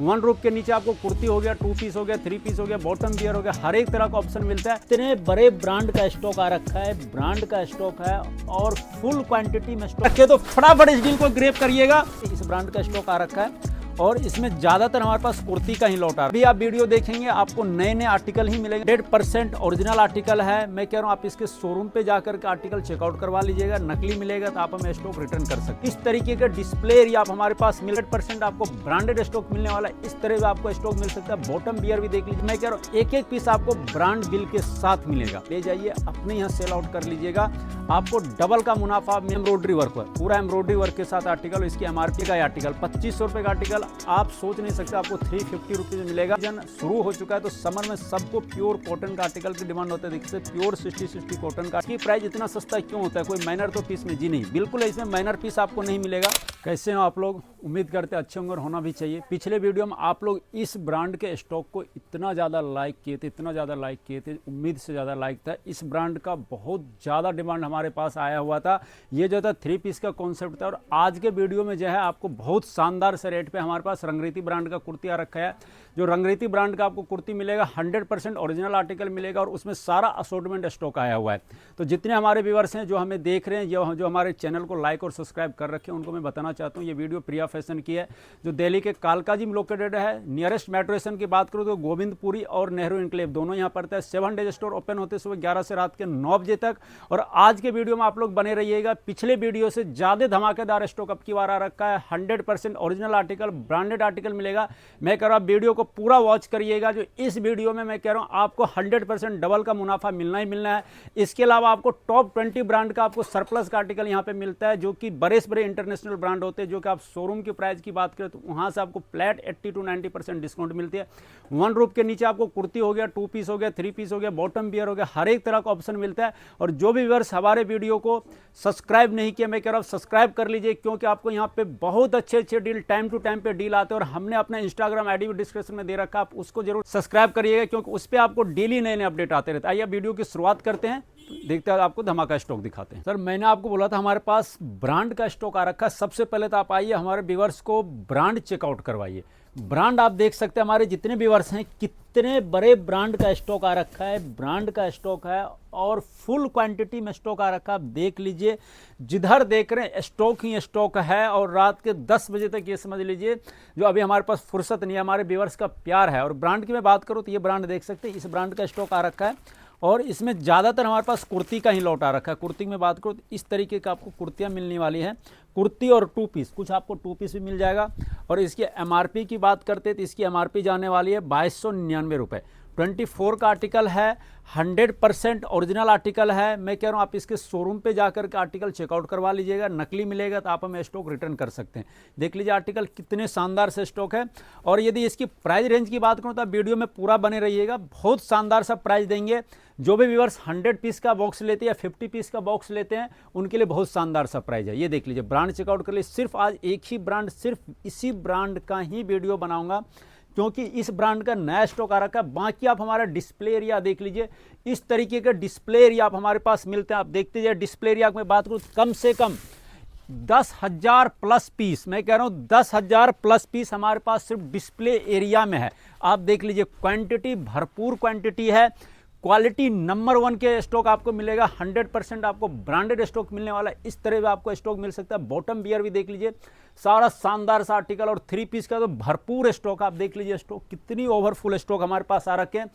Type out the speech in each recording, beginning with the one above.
One roof के नीचे आपको कुर्ती हो गया, 2 पीस हो गया, 3 पीस हो गया, बॉटम वियर हो गया, हर एक तरह का ऑप्शन मिलता है। इतने बड़े ब्रांड का स्टॉक आ रखा है, ब्रांड का स्टॉक है और फुल क्वांटिटी में स्टॉक रखे, तो फटाफट इस डील को ग्रैब करिएगा। इस ब्रांड का स्टॉक आ रखा है और इसमें ज्यादातर हमारे पास कुर्ती का ही लौट आ रहा है। अभी आप वीडियो देखेंगे आपको नए नए आर्टिकल ही मिलेंगे। 100% ओरिजिनल आर्टिकल है। मैं कह रहा हूँ आप इसके शोरूम पे जाकर के आर्टिकल चेकआउट करवा लीजिएगा। नकली मिलेगा तो आप हमें स्टॉक रिटर्न कर सकते हैं। इस तरीके का डिस्प्ले एरिया आप हमारे पास मिल 100% आपको ब्रांडेड स्टॉक मिलने वाला है। इस तरह से आपको स्टॉक मिल सकता है। बॉटम बियर भी देख लीजिए। मैं कह रहा हूँ एक एक पीस आपको ब्रांड बिल के साथ मिलेगा। ले जाइए अपने यहाँ सेल आउट कर लीजिएगा। आपको डबल का मुनाफा। एम्ब्रॉयडरी वर्क पर पूरा एम्ब्रॉयडरी वर्क के साथ आर्टिकल। इसकी एमआरपी का आर्टिकल 2500 रुपए का आर्टिकल आप सोच नहीं सकते आपको 350 रुपीज मिलेगा। सीजन शुरू हो चुका है तो समर में सबको प्योर कॉटन का आर्टिकल की डिमांड होता है। देखिए प्योर 60 कॉटन का की प्राइस इतना सस्ता क्यों होता है? कोई माइनर तो पीस में जी नहीं, बिल्कुल इसमें माइनर पीस आपको नहीं मिलेगा। कैसे हो आप लोग? उम्मीद करते अच्छे होंगे और होना भी चाहिए। पिछले वीडियो में आप लोग इस ब्रांड के स्टॉक को इतना ज़्यादा लाइक किए थे, इतना ज़्यादा लाइक किए थे, उम्मीद से ज़्यादा लाइक था। इस ब्रांड का बहुत ज़्यादा डिमांड हमारे पास आया हुआ था। ये जो था 3 पीस का कॉन्सेप्ट था। और आज के वीडियो में जो है आपको बहुत शानदार से रेट पे हमारे पास रंगरीती ब्रांड का कुर्ती आ रखा है। जो रंगरीती ब्रांड का आपको कुर्ती मिलेगा 100% ओरिजिनल आर्टिकल मिलेगा और उसमें सारा असॉर्टमेंट स्टॉक आया हुआ है। तो जितने हमारे व्यूअर्स हैं जो हमें देख रहे हैं, जो हमारे चैनल को लाइक और सब्सक्राइब कर रखे हैं, उनको मैं बताना चाहता हूँ ये वीडियो प्रिया फैशन की है, जो दिल्ली के कालकाजी में लोकेटेड है। नियरेस्ट मेट्रो स्टेशन की बात करूँ तो गोविंदपुरी और नेहरू इनक्लेव दोनों यहाँ पड़ता है। 7 डेज स्टोर ओपन होते हैं सुबह 11 से रात के 9 बजे तक। और आज के वीडियो में आप लोग बने रहिएगा। पिछले वीडियो से ज़्यादा धमाकेदार स्टॉक अब की बार आ रखा है। 100% ओरिजिनल आर्टिकल, ब्रांडेड आर्टिकल मिलेगा। मैं कह रहा हूँ वीडियो को पूरा वॉच करिएगा। जो इस वीडियो में मैं कह रहा हूँ आपको 100% डबल का मुनाफा मिलना ही मिलना है। इसके अलावा आपको टॉप 20 ब्रांड का आपको सरप्लस का आर्टिकल यहाँ पे मिलता है, जो कि बड़े से बड़े इंटरनेशनल ब्रांड होते हैं। जो कि आप शोरूम की प्राइस की बात करें तो वहाँ से आपको फ्लैट 80 to 90% डिस्काउंट मिलती है। वन रूफ के नीचे आपको कुर्ती हो गया, 2 पीस हो गया, 3 पीस हो गया, बॉटम वियर हो गया, हर एक तरह का ऑप्शन मिलता है। और जो भी व्यूअर्स हमारे वीडियो को सब्सक्राइब नहीं किया, मैं कह रहा हूँ सब्सक्राइब कर लीजिए, क्योंकि आपको यहाँ पे बहुत अच्छे डील टाइम टू टाइम पे डील आते हैं। और हमने अपना इंस्टाग्राम आईडी भी डिस्क्रिप्शन में दे रखा, आप उसको जरूर सब्सक्राइब करिएगा, क्योंकि उस पर आपको डेली नए नए अपडेट आते रहते हैं। आइए वीडियो की शुरुआत करते हैं, देखते हैं आपको धमाका स्टॉक दिखाते हैं। सर मैंने आपको बोला था हमारे पास ब्रांड का स्टॉक आ रखा है। सबसे पहले तो आप आइए हमारे व्यूअर्स को ब्रांड चेकआउट करवाइए। ब्रांड आप देख सकते हैं, हमारे जितने व्यूअर्स हैं कितने बड़े ब्रांड का स्टॉक आ रखा है। ब्रांड का स्टॉक है और फुल क्वांटिटी में स्टॉक आ रखा है। आप देख लीजिए, जिधर देख रहे हैं स्टॉक ही स्टॉक है। और रात के 10 बजे तक ये समझ लीजिए, जो अभी हमारे पास फुर्सत नहीं है, हमारे व्यूअर्स का प्यार है। और ब्रांड की मैं बात करूँ तो ये ब्रांड देख सकते हैं, इस ब्रांड का स्टॉक आ रखा है और इसमें ज़्यादातर हमारे पास कुर्ती का ही लौट आ रखा है। कुर्ती में बात करूँ तो इस तरीके का आपको कुर्तियाँ मिलने वाली हैं। कुर्ती और 2 पीस, कुछ आपको 2 पीस भी मिल जाएगा। और इसकी एमआरपी की बात करते हैं तो इसकी एमआरपी जाने वाली है 2299 रुपये। 24 का आर्टिकल है, 100% ओरिजिनल आर्टिकल है। मैं कह रहा हूँ आप इसके शोरूम पे जाकर के आर्टिकल चेकआउट करवा लीजिएगा। नकली मिलेगा तो आप हमें स्टॉक रिटर्न कर सकते हैं। देख लीजिए आर्टिकल कितने शानदार से स्टॉक है। और यदि इसकी प्राइस रेंज की बात करूँ तो आप वीडियो में पूरा बने रहिएगा। बहुत शानदार सा प्राइस देंगे। जो भी व्यूअर्स 100 पीस का बॉक्स लेते हैं या 50 पीस का बॉक्स लेते हैं, उनके लिए बहुत शानदार सा प्राइस है। ये देख लीजिए, ब्रांड चेकआउट कर लीजिए। सिर्फ आज एक ही ब्रांड, सिर्फ इसी ब्रांड का ही वीडियो बनाऊंगा, क्योंकि इस ब्रांड का नया स्टॉक आ रखा है। बाकी आप हमारा डिस्प्ले एरिया देख लीजिए। इस तरीके का डिस्प्ले एरिया आप हमारे पास मिलते हैं। आप देखते जाइए, डिस्प्ले एरिया की मैं बात करूँ कम से कम 10,000 प्लस पीस, मैं कह रहा हूँ 10,000 प्लस पीस हमारे पास सिर्फ डिस्प्ले एरिया में है। आप देख लीजिए, क्वांटिटी भरपूर क्वांटिटी है। क्वालिटी नंबर 1 के स्टॉक आपको मिलेगा। 100% आपको ब्रांडेड स्टॉक मिलने वाला है। इस तरह का आपको स्टॉक मिल सकता है। बॉटम वियर भी देख लीजिए, सारा शानदार सा आर्टिकल। और 3 पीस का तो भरपूर स्टॉक, आप देख लीजिए स्टॉक कितनी ओवरफुल स्टॉक हमारे पास आ रखे हैं।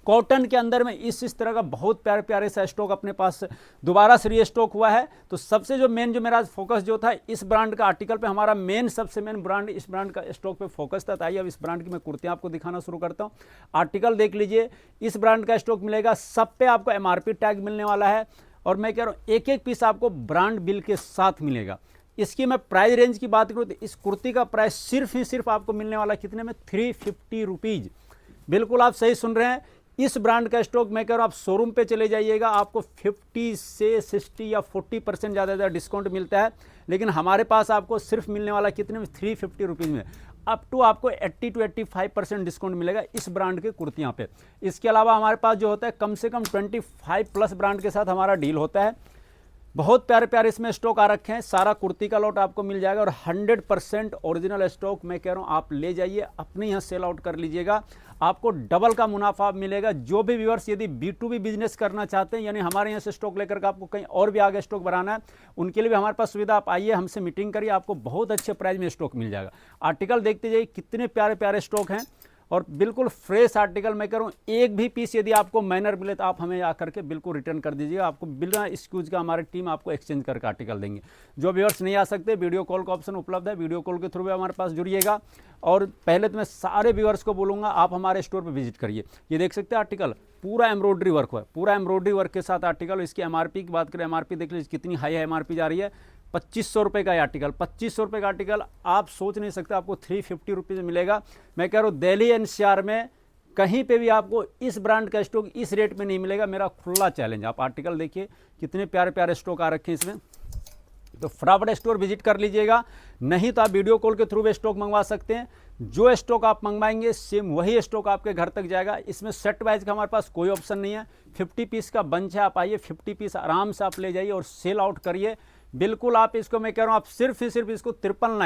कॉटन के अंदर में इस तरह का बहुत प्यारे प्यारे सा स्टॉक अपने पास दोबारा से रीस्टॉक हुआ है। तो सबसे जो मेरा फोकस जो था इस ब्रांड का आर्टिकल पे, हमारा सबसे मेन ब्रांड, इस ब्रांड का स्टॉक पे फोकस था। आइए अब इस ब्रांड की मैं कुर्तियाँ आपको दिखाना शुरू करता हूँ। आर्टिकल देख लीजिए, इस ब्रांड का स्टॉक मिलेगा। सब पे आपको एमआरपी टैग मिलने वाला है। और मैं कह रहा हूँ एक एक पीस आपको ब्रांड बिल के साथ मिलेगा। इसकी मैं प्राइस रेंज की बात करूँ तो इस कुर्ती का प्राइस सिर्फ ही सिर्फ आपको मिलने वाला कितने में? 350 रुपीज़। बिल्कुल आप सही सुन रहे हैं। इस ब्रांड का स्टॉक मैं कह रहा हूँ आप शोरूम पे चले जाइएगा, आपको 50 से 60 या 40% ज़्यादा डिस्काउंट मिलता है। लेकिन हमारे पास आपको सिर्फ मिलने वाला कितने में? 350 रुपीज़ में। अप टू आपको 80 to 85% डिस्काउंट मिलेगा इस ब्रांड के कुर्तियाँ पे। इसके अलावा हमारे पास जो होता है कम से कम 25 प्लस ब्रांड के साथ हमारा डील होता है। बहुत प्यारे प्यारे इसमें स्टॉक आ रखे हैं। सारा कुर्ती का लॉट आपको मिल जाएगा और 100% ओरिजिनल स्टॉक मैं कह रहा हूँ, आप ले जाइए, अपने यहाँ सेल आउट कर लीजिएगा, आपको डबल का मुनाफा मिलेगा। जो भी व्यूअर्स यदि B2B बिजनेस करना चाहते हैं, यानी हमारे यहाँ से स्टॉक लेकर के आपको कहीं और भी आगे स्टॉक बनाना है, उनके लिए भी हमारे पास सुविधा। आप आइए, हमसे मीटिंग करिए, आपको बहुत अच्छे प्राइस में स्टॉक मिल जाएगा। आर्टिकल देखते जाइए, कितने प्यारे प्यारे स्टॉक हैं और बिल्कुल फ्रेश आर्टिकल मैं कह रहा हूँ। एक भी पीस यदि आपको माइनर मिले तो आप हमें आकर के बिल्कुल रिटर्न कर दीजिएगा, आपको बिना एक्सक्यूज का हमारी टीम आपको एक्सचेंज करके आर्टिकल देंगे। जो व्यूअर्स नहीं आ सकते, वीडियो कॉल का ऑप्शन उपलब्ध है, वीडियो कॉल के थ्रू भी हमारे पास जुड़िएगा। और पहले तो मैं सारे व्यूअर्स को बोलूँगा, आप हमारे स्टोर पर विजिट करिए। ये देख सकते हैं आर्टिकल पूरा एम्ब्रॉयडरी वर्क हुआ है, पूरा एम्ब्रॉयडरी वर्क के साथ आर्टिकल। इसकी MRP की बात करें, MRP देख लीजिए कितनी हाई MRP जा रही है। 2500 रुपये का आर्टिकल, 2500 रुपये का आर्टिकल आप सोच नहीं सकते आपको 350 रुपीज़ मिलेगा। मैं कह रहा हूँ दिल्ली NCR में कहीं पे भी आपको इस ब्रांड का स्टॉक इस रेट में नहीं मिलेगा, मेरा खुला चैलेंज। आप आर्टिकल देखिए, कितने प्यारे प्यारे स्टॉक आ रखे हैं इसमें। तो फटाफट स्टोर विजिट कर लीजिएगा, नहीं तो आप वीडियो कॉल के थ्रू भी स्टॉक मंगवा सकते हैं। जो स्टॉक आप मंगवाएंगे सेम वही स्टॉक आपके घर तक जाएगा। इसमें सेट वाइज का हमारे पास कोई ऑप्शन नहीं है। 50 पीस का बंच है, आप आइए 50 पीस आराम से आप ले जाइए और सेल आउट करिए। बिल्कुल आप इसको, मैं कह रहा हूँ, आप सिर्फ ही सिर्फ इसको 53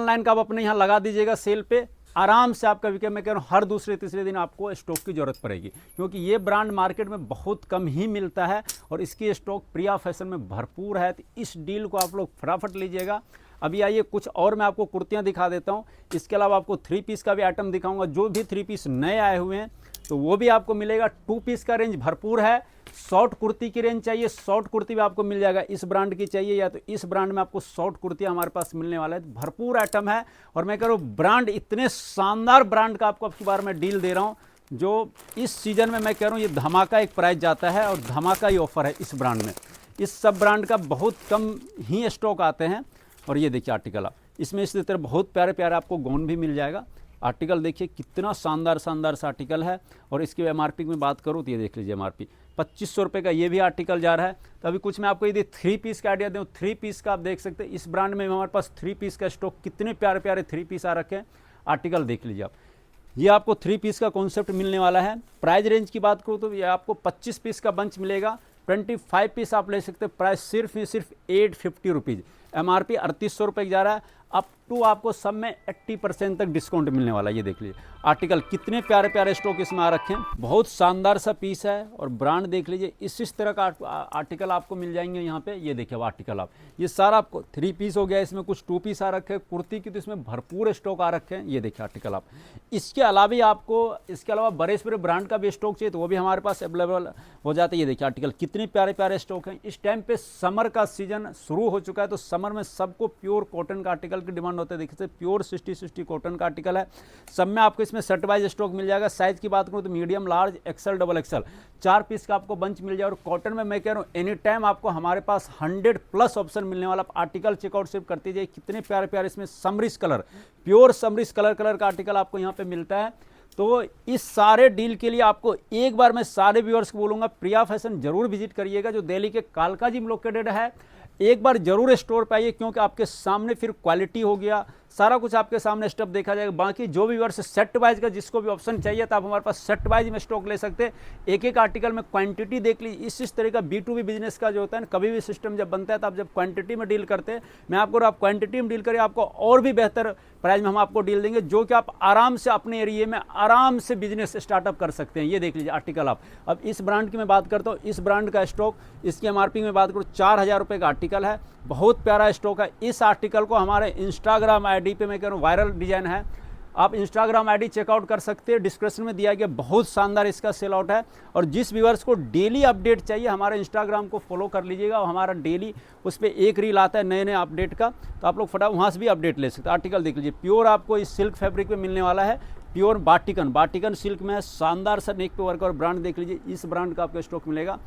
लाइन का आप अपने यहाँ लगा दीजिएगा सेल पे, आराम से आपका विकेट। मैं कह रहा हूँ हर दूसरे तीसरे दिन आपको स्टॉक की जरूरत पड़ेगी, क्योंकि ये ब्रांड मार्केट में बहुत कम ही मिलता है और इसकी स्टॉक प्रिया फैशन में भरपूर है। तो इस डील को आप लोग फटाफट लीजिएगा। अभी आइए कुछ और मैं आपको कुर्तियाँ दिखा देता हूँ। इसके अलावा आपको 3 पीस का भी आइटम दिखाऊंगा। जो भी 3 पीस नए आए हुए हैं तो वो भी आपको मिलेगा। 2 पीस का रेंज भरपूर है। शॉर्ट कुर्ती की रेंज चाहिए, शॉर्ट कुर्ती भी आपको मिल जाएगा। इस ब्रांड की चाहिए या तो इस ब्रांड में आपको शॉर्ट कुर्ती हमारे पास मिलने वाला है। भरपूर आइटम है और मैं कह रहा हूँ ब्रांड, इतने शानदार ब्रांड का आपको अब की बार मैं डील दे रहा हूँ, जो इस सीजन में मैं कह रहा हूँ ये धमाका एक प्राइस जाता है और धमाका ही ऑफर है इस ब्रांड में। इस सब ब्रांड का बहुत कम ही स्टॉक आते हैं। और ये देखिए आर्टिकल, आप इसमें इसी तरह बहुत प्यारे प्यारे आपको गौन भी मिल जाएगा। आर्टिकल देखिए कितना शानदार शानदार सा आर्टिकल है। और इसकी MRP में बात करूँ तो ये देख लीजिए MRP 2500 रुपये का ये भी आर्टिकल जा रहा है। तो अभी कुछ मैं आपको यदि 3 पीस का आइडिया दूँ, 3 पीस का आप देख सकते हैं इस ब्रांड में हमारे पास 3 पीस का स्टॉक, कितने प्यारे प्यारे 3 पीस आ रखे हैं। आर्टिकल देख लीजिए आप, ये आपको 3 पीस का कॉन्सेप्ट मिलने वाला है। प्राइस रेंज की बात करूँ तो ये आपको 25 पीस का बंच मिलेगा। 25 पीस आप ले सकते हैं। प्राइस सिर्फ 850 रुपीज़। MRP 3800 रुपये जा रहा है। अप टू आपको सब में 80% तक डिस्काउंट मिलने वाला है। ये देख लीजिए आर्टिकल, कितने प्यारे प्यारे स्टॉक इसमें आ रखे हैं। बहुत शानदार सा पीस है और ब्रांड देख लीजिए। इस तरह का आर्टिकल आपको मिल जाएंगे यहाँ पे। ये देखिए आर्टिकल, आप ये सारा आपको 3 पीस हो गया, इसमें कुछ 2 पीस आ रखे हैं। कुर्ती की तो इसमें भरपूर स्टॉक आ रखे हैं। ये देखिए आर्टिकल, आप इसके अलावा आपको इसके अलावा बड़े से बड़े ब्रांड का भी स्टॉक चाहिए तो वो भी हमारे पास अवेलेबल हो जाता है। ये देखिए आर्टिकल, कितने प्यारे प्यारे स्टॉक हैं। इस टाइम पे समर का सीजन शुरू हो चुका है, तो समर में सबको प्योर कॉटन का आर्टिकल की डिमांड होता है। देखिए प्योर 60 कॉटन का आर्टिकल है। सब में आपको इसमें सेट वाइज स्टॉक मिल जाएगा। साइज की बात करूँ तो medium, large, XL, XXL 4 piece का आपको बंच मिल जाएगा। और कॉटन में मैं कह रहा हूँ एनी टाइम आपको हमारे पास 100+ ऑप्शन मिलने वाला। आर्टिकल चेकआउट सिर्फ करते जाइए। कितने प्यारे प्यारे इसमें summerish colour, pure summerish colour का आर्टिकल आपको यहाँ पे मिलता है। तो इस सारे डील के लिए आपको एक बार मैं सारे व्यूअर्स को बोलूँगा, प्रिया फैशन जरूर विजिट करिएगा, जो दिल्ली के कालका जिम लोकेटेड है। एक बार जरूर स्टोर पे आइए, क्योंकि आपके सामने फिर क्वालिटी हो गया, सारा कुछ आपके सामने स्टेप देखा जाएगा। बाकी जो भी वर्ष सेट वाइज का जिसको भी ऑप्शन चाहिए तो आप हमारे पास सेट वाइज में स्टॉक ले सकते हैं। एक एक आर्टिकल में क्वांटिटी देख लीजिए। इस तरह का B2B बिजनेस का जो होता है ना, कभी भी सिस्टम जब बनता है तो आप जब क्वांटिटी में डील करते हैं, मैं आपको आप क्वांटिटी में डील करिए, आपको और भी बेहतर प्राइस में हम आपको डील देंगे, जो कि आप आराम से अपने एरिया में आराम से बिजनेस स्टार्टअप कर सकते हैं। ये देख लीजिए आर्टिकल आप। अब इस ब्रांड की मैं बात करता हूँ, इस ब्रांड का स्टॉक, इसकी MRP में बात करूँ 4000 रुपये का आर्टिकल है। बहुत प्यारा स्टॉक है। इस आर्टिकल को हमारे इंस्टाग्राम ID पे मैं कह रहा हूँ वायरल डिजाइन है, आप इंस्टाग्राम ID चेकआउट कर सकते हैं। डिस्क्रिप्शन में दिया गया, बहुत शानदार इसका सेल आउट है। और जिस व्यूअर्स को डेली अपडेट चाहिए, हमारे इंस्टाग्राम को फॉलो कर लीजिएगा। और हमारा डेली उस पर एक रील आता है नए नए अपडेट का, तो आप लोग फटाफट वहाँ से भी अपडेट ले सकते हैं। आर्टिकल देख लीजिए, प्योर आपको इस सिल्क फैब्रिक में मिलने वाला है। प्योर बाटिकन सिल्क में है। शानदार सा नेक पे वर्क। और ब्रांड देख लीजिए, इस ब्रांड का आपको स्टॉक मिलेगा।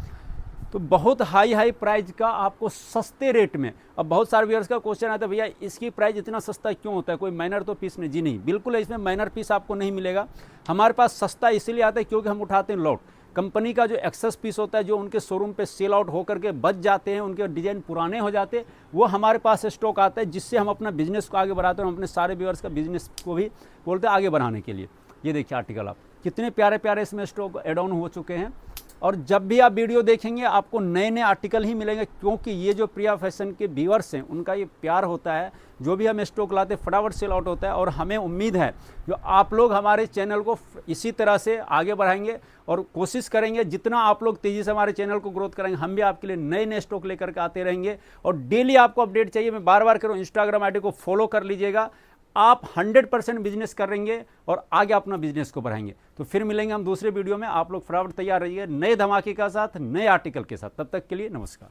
तो बहुत हाई प्राइस का आपको सस्ते रेट में। अब बहुत सारे व्यूअर्स का क्वेश्चन आता है, भैया इसकी प्राइस इतना सस्ता क्यों होता है, कोई माइनर तो पीस नहीं? जी नहीं, बिल्कुल इसमें माइनर पीस आपको नहीं मिलेगा। हमारे पास सस्ता इसलिए आता है क्योंकि हम उठाते हैं लॉट। कंपनी का जो एक्सेस पीस होता है, जो उनके शोरूम पे सेल आउट होकर के बच जाते हैं, उनके डिज़ाइन पुराने हो जाते हैं, वो हमारे पास स्टॉक आता है, जिससे हम अपना बिजनेस को आगे बढ़ाते हैं। हम अपने सारे व्यूअर्स का बिजनेस को भी बोलते हैं आगे बढ़ाने के लिए। ये देखिए आर्टिकल, आप कितने प्यारे प्यारे इसमें स्टॉक एड ऑन हो चुके हैं। और जब भी आप वीडियो देखेंगे आपको नए नए आर्टिकल ही मिलेंगे, क्योंकि ये जो प्रिया फैशन के व्यूअर्स हैं उनका ये प्यार होता है। जो भी हम स्टॉक लाते फटाफट सेल आउट होता है, और हमें उम्मीद है जो आप लोग हमारे चैनल को इसी तरह से आगे बढ़ाएंगे और कोशिश करेंगे जितना आप लोग तेज़ी से हमारे चैनल को ग्रोथ करेंगे, हम भी आपके लिए नए नए स्टॉक लेकर के आते रहेंगे। और डेली आपको अपडेट चाहिए, मैं बार बार करूँ, इंस्टाग्राम आईडी को फॉलो कर लीजिएगा। आप 100% बिजनेस करेंगे और आगे अपना बिजनेस को बढ़ाएंगे। तो फिर मिलेंगे हम दूसरे वीडियो में। आप लोग फटाफट तैयार रहिए नए धमाके के साथ, नए आर्टिकल के साथ। तब तक के लिए नमस्कार।